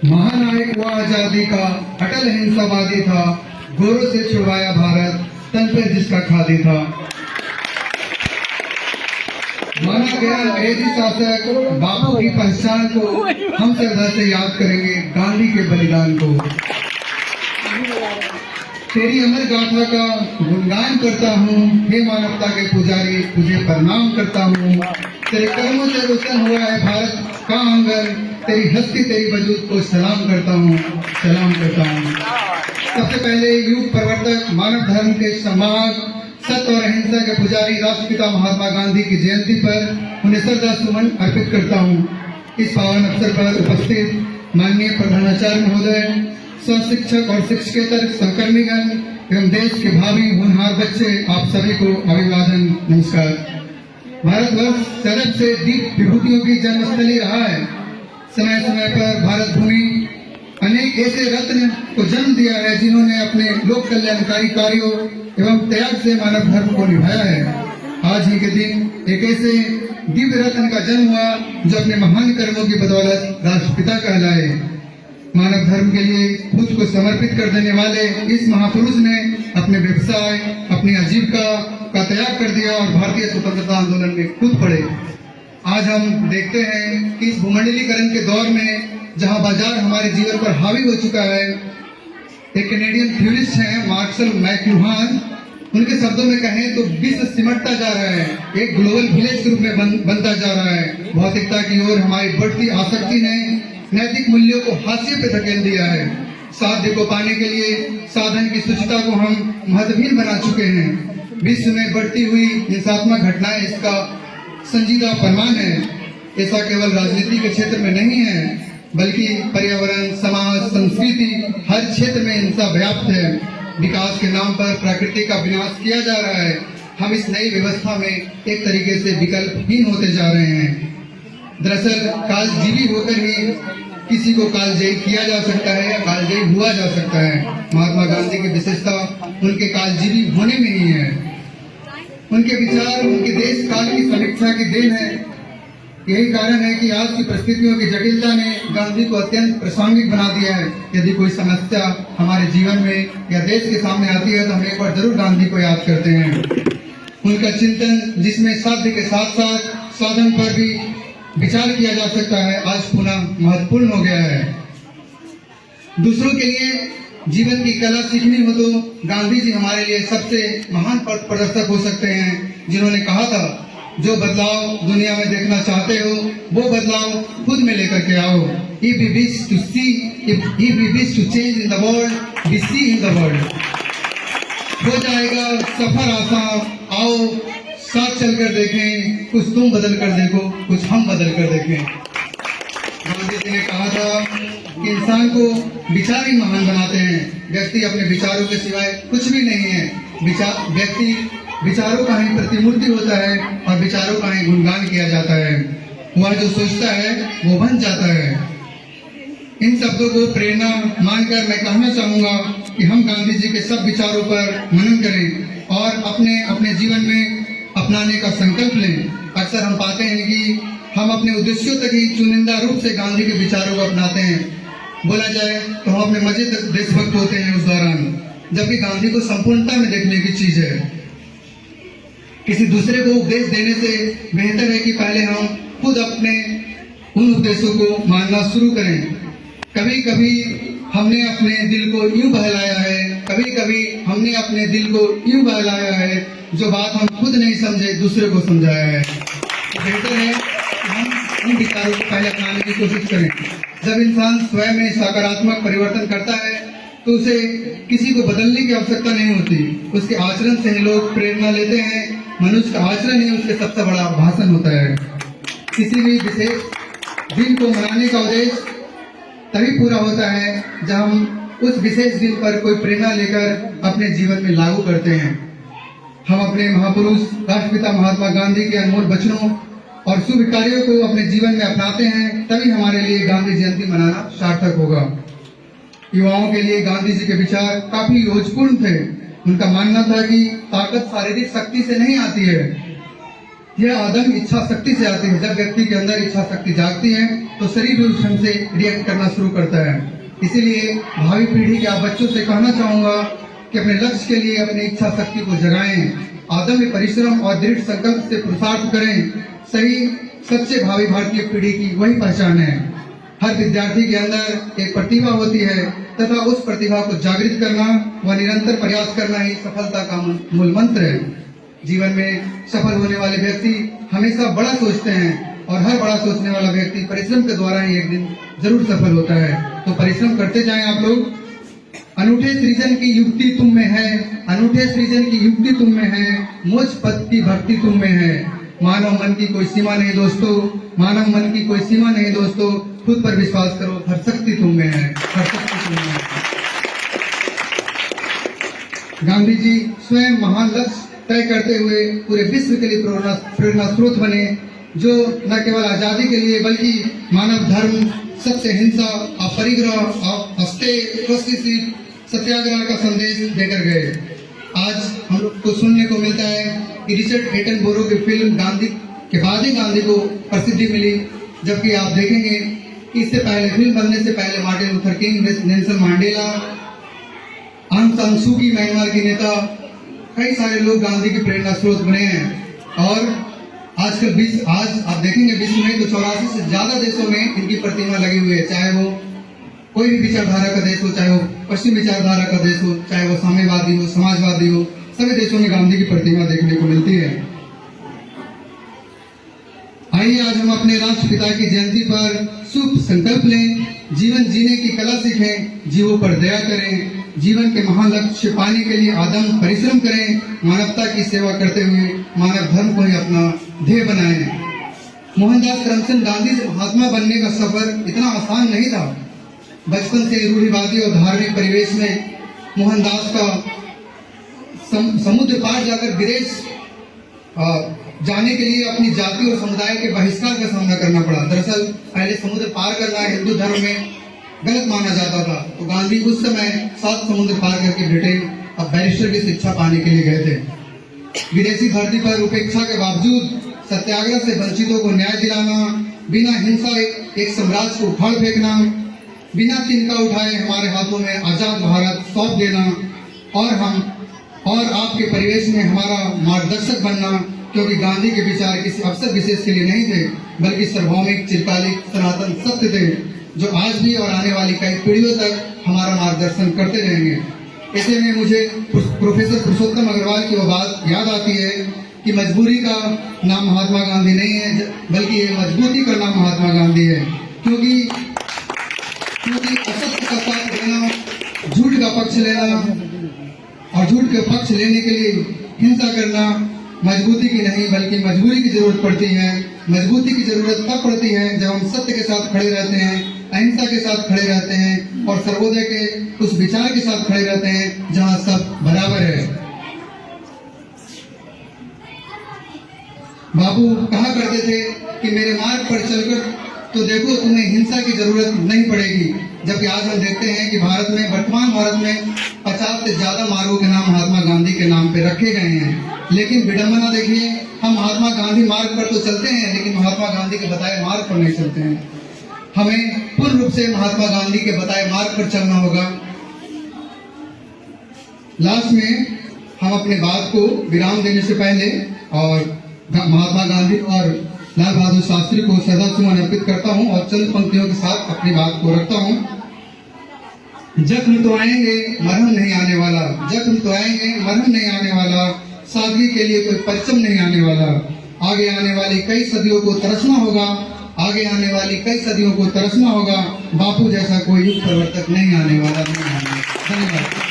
महानायक हुआ आजादी का, अटल हिंसावादी था, गोरों से छुड़वाया भारत, तन पे जिसका खादी था। माना गया अंग्रेजी शासक, बापू की पहचान को हम श्रद्धा से याद करेंगे गांधी के बलिदान को। तेरी अमर गाथा का गुणगान करता हूँ, हे मानवता के पुजारी, तुझे प्रणाम करता हूँ। तेरे कर्मों से रोशन हुआ है भारत का आंगन, तेरी हस्ती तेरी वजूद को सलाम करता हूँ, सलाम करता हूँ। सबसे पहले युग प्रवर्तक, मानव धर्म के समाज, सत्य और अहिंसा के पुजारी राष्ट्रपिता महात्मा गांधी की जयंती पर उन्हें श्रद्धा सुमन अर्पित करता हूँ। इस पावन अवसर पर उपस्थित माननीय प्रधानाचार्य महोदय, शिक्षक और शिक्षकेतर सहकर्मीगण एवं देश के भावी होनहार बच्चे, आप सभी को अभिवादन, नमस्कार। भारतवर्ष सदैव से दीप विभूतियों की जन्मस्थली रहा है। समय समय पर भारत भूमि अनेक ऐसे रत्न को जन्म दिया है जिन्होंने अपने लोक कल्याणकारी कार्यों एवं त्याग से मानव धर्म को निभाया है। आज ही के दिन एक ऐसे दिव्य रत्न का जन्म हुआ जो अपने महान कर्मों की बदौलत राष्ट्रपिता कहलाए। मानव धर्म के लिए खुद को समर्पित कर देने वाले इस महापुरुष ने अपने व्यवसाय, अपनी आजीविका का त्याग कर दिया और भारतीय स्वतंत्रता आंदोलन में कूद पड़े। आज हम देखते हैं कि इस भूमंडलीकरण के दौर में जहां बाजार हमारे जीवन पर हावी हो चुका है, एक कैनेडियन थ्योरिस्ट हैं मार्शल मैकलुहान, उनके शब्दों में कहें तो विश्व सिमटता जा रहा है, एक ग्लोबल विलेज के रूप में बनता जा रहा है। भौतिकता की ओर हमारी बढ़ती आसक्ति ने नैतिक मूल्यों को हाशिए पे धकेल दिया है। साध्य को पाने के लिए साधन की सूचिता को हम महत्वहीन बना चुके हैं। विश्व में बढ़ती हुई हिंसात्मक घटनाएं इसका संजीदा प्रमाण है। ऐसा केवल राजनीति के क्षेत्र में नहीं है, बल्कि पर्यावरण, समाज, संस्कृति, हर क्षेत्र में हिंसा व्याप्त है। विकास के नाम पर प्रकृति का विनाश किया जा रहा है। हम इस नई व्यवस्था में एक तरीके से विकल्पहीन होते जा रहे हैं। दरअसल कालजीवी होकर ही किसी को कालजयी किया जा सकता है या कालजयी हुआ जा सकता है। महात्मा गांधी की विशेषता उनके कालजीवी होने में ही है। उनके विचार उनके देश काल की समीक्षा की देन है। यही कारण है कि आज की परिस्थितियों की जटिलता ने गांधी को अत्यंत प्रासंगिक बना दिया है। यदि कोई समस्या हमारे जीवन में या देश के सामने आती है तो हम एक बार जरूर गांधी को याद करते हैं। उनका चिंतन, जिसमें साध्य के साथ साथ साधन पर भी विचार किया जा सकता है, आज पुनः महत्वपूर्ण हो गया है। दूसरों के लिए जीवन की कला सीखनी हो तो गांधी जी हमारे लिए सबसे महान पथ प्रदर्शक हो सकते हैं, जिन्होंने कहा था, जो बदलाव दुनिया में देखना चाहते हो वो बदलाव खुद में लेकर के आओ। If we wish to see, if we wish to change in the world, we see in the world। हो जाएगा सफर आसान, आओ साथ चलकर देखें, कुछ तुम बदल कर देखो, कुछ हम बदल कर देखें। गांधी जी ने कहा था कि इंसान को विचार ही महान बनाते हैं। व्यक्ति अपने विचारों के सिवाय कुछ भी नहीं है। व्यक्ति विचारों का ही प्रतिमूर्ति होता है और विचारों का ही गुणगान किया जाता है। वह जो सोचता है वो बन जाता है। इन शब्दों को प्रेरणा मानकर मैं कहना चाहूंगा कि हम गांधी जी के सब विचारों पर मनन करें और अपने अपने जीवन में अपनाने का संकल्प लें। अक्सर हम पाते हैं कि हम अपने उद्देश्यों तक ही चुनिंदा रूप से गांधी के विचारों को अपनाते हैं। बोला जाए तो हम अपने मजे तक देशभक्त होते हैं उस दौरान, जबकि गांधी को संपूर्णता में देखने की चीज है। किसी दूसरे को उपदेश देने से बेहतर है कि पहले हम खुद अपने उन उपदेशों को मानना शुरू करें। कभी कभी हमने अपने दिल को यूं बहलाया है, कभी कभी हमने अपने दिल को यूं बहलाया है, जो बात हम खुद नहीं समझे दूसरे को समझाया है। तो बेहतर है कि हम उन विचारों को पहले अपनाने की कोशिश करें। जब इंसान स्वयं में सकारात्मक परिवर्तन करता है तो उसे किसी को बदलने की आवश्यकता नहीं होती। उसके आचरण से ही लोग प्रेरणा लेते हैं। मनुष्य का आचरण ही उसके सबसे बड़ा भाषण होता है। किसी भी विशेष दिन को मनाने का उद्देश्य तभी पूरा होता है जब हम उस विशेष दिन पर कोई प्रेरणा लेकर अपने जीवन में लागू करते हैं। हम अपने महापुरुष राष्ट्रपिता महात्मा गांधी के अनमोल वचनों और शुभ कार्यों को अपने जीवन में अपनाते हैं, तभी हमारे लिए गांधी जयंती मनाना सार्थक होगा। युवाओं के लिए गांधी जी के विचार काफी योजपूर्ण थे। उनका मानना था कि ताकत शारीरिक शक्ति से नहीं आती है, यह आदम इच्छा शक्ति से आती है। जब व्यक्ति के अंदर इच्छा शक्ति जागती है तो शरीर भी उस ढंग से रिएक्ट करना शुरू करता है। इसीलिए भावी पीढ़ी के आप बच्चों से कहना चाहूंगा कि अपने लक्ष्य के लिए अपनी इच्छा शक्ति को जगाएं, आदम्य परिश्रम और दृढ़ संकल्प से पुरुषार्थ करें। सही सच्चे भावी भारतीय पीढ़ी की वही पहचान है। हर विद्यार्थी के अंदर एक प्रतिभा होती है तथा उस प्रतिभा को जागृत करना व निरंतर प्रयास करना ही सफलता का मूल मंत्र है। जीवन में सफल होने वाले व्यक्ति हमेशा बड़ा सोचते हैं और हर बड़ा सोचने वाला व्यक्ति परिश्रम के द्वारा ही एक दिन जरूर सफल होता है। तो परिश्रम करते जाएं आप लोग। अनूठे सृजन की युक्ति तुम में है, अनूठे सृजन की युक्ति तुम में है, मुझ पद की भक्ति तुम में है। मानव मन की कोई सीमा नहीं दोस्तों, मानव मन की कोई सीमा नहीं दोस्तों। खुद पर विश्वास करो, हर शक्ति तुम में है, हर शक्ति तुम में है। गांधी जी स्वयं महान लक्ष्य तय करते हुए पूरे विश्व के लिए प्रेरणा स्रोत बने, जो न केवल आजादी के लिए बल्कि मानव धर्म, सत्य, हिंसा, अपरिग्रह, सत्याग्रह का संदेश देकर गए। आज हम लोग को सुनने को मिलता है कि रिचर्ड एटनबरो की फिल्म गांधी के बाद ही गांधी को प्रसिद्धि मिली, जबकि आप देखेंगे कि इससे पहले फिल्म बनने से पहले Martin Luther king, Nelson Mandela, आंग सान सू की, म्यांमार की नेता, कई सारे लोग गांधी की प्रेरणा स्रोत बने हैं। और आजकल आज आप देखेंगे विश्व में तो 84 से ज्यादा देशों में इनकी प्रतिमा लगी हुई है। चाहे वो कोई भी विचारधारा का देश हो, चाहे वो पश्चिम विचारधारा का देश हो, चाहे वो साम्यवादी हो, समाजवादी हो, सभी देशों में गांधी की प्रतिमा देखने को मिलती है। आइए आज हम अपने राष्ट्रपिता की जयंती पर शुभ संकल्प लें, जीवन जीने की कला सीखें, जीवों पर दया करें, जीवन के महान लक्ष्य पाने के लिए आदम परिश्रम करें, मानवता की सेवा करते हुए मानव धर्म को ही अपना ध्येय बनाएं। मोहनदास करमचंद गांधी से महात्मा बनने का सफर इतना आसान नहीं था। बचपन से रूढ़िवादी और धार्मिक परिवेश में मोहनदास का समुद्र पार जाकर विदेश जाने के लिए अपनी जाति और समुदाय के बहिष्कार का सामना करना पड़ा। दरअसल पहले समुद्र पार करना हिंदू धर्म में गलत माना जाता था, तो गांधी उस समय 7 समुद्र पार करके ब्रिटेन अब बैरिस्टर की शिक्षा पाने के लिए गए थे। विदेशी भर्ती पर उपेक्षा के बावजूद सत्याग्रह से वंचितों को न्याय दिलाना, बिना हिंसा एक साम्राज्य को उखाड़ फेंकना, बिना तिनका उठाए हमारे हाथों में आजाद भारत सौंप देना और आपके परिवेश में हमारा मार्गदर्शक बनना, क्योंकि गांधी के विचार किसी अवसर विशेष के लिए नहीं थे, बल्कि सार्वभौमिक, चिरकालिक, सनातन सत्य थे, जो आज भी और आने वाली कई पीढ़ियों तक हमारा मार्गदर्शन करते रहेंगे। ऐसे में मुझे प्रोफेसर पुरुषोत्तम अग्रवाल की वो बात याद आती है कि मजबूरी का नाम महात्मा गांधी नहीं है, बल्कि ये मजबूती का नाम महात्मा गांधी है। क्योंकि असत्य का साथ देना, झूठ का पक्ष लेना और झूठ के पक्ष लेने के लिए हिंसा करना मजबूती की नहीं बल्कि मजबूरी की जरूरत पड़ती है। मजबूती की जरूरत तब पड़ती है जब हम सत्य के साथ खड़े रहते हैं, अहिंसा के साथ खड़े रहते हैं और सर्वोदय के उस विचार के साथ खड़े रहते हैं जहां सब बराबर है। बाबू कहा करते थे कि मेरे मार्ग पर चलकर तो देखो तुम्हें हिंसा की जरूरत नहीं पड़ेगी, जबकि आज हम देखते हैं कि वर्तमान भारत में 50 से ज्यादा मार्गों के नाम महात्मा गांधी के नाम पे रखे गए हैं। लेकिन विडंबना देखिए, हम महात्मा गांधी मार्ग पर तो चलते हैं लेकिन महात्मा गांधी के बताए मार्ग पर नहीं चलते हैं। हमें पूर्ण रूप से महात्मा गांधी के बताए मार्ग पर चलना होगा। लास्ट में हम अपने बात को विराम देने से पहले और महात्मा गांधी और लाल बहादुर शास्त्री को श्रद्धासुमन अर्पित करता हूं और चंद पंक्तियों के साथ अपनी बात को रखता हूं। जख्म तो आएंगे मरहम नहीं आने वाला, जख्म तो आएंगे मरहम नहीं आने वाला, सादगी के लिए कोई परचम नहीं आने वाला। आगे आने वाली कई सदियों को तरसना होगा, आगे आने वाली कई सदियों को तरसना होगा। बापू जैसा कोई युग परिवर्तक नहीं आने वाला। धन्यवाद।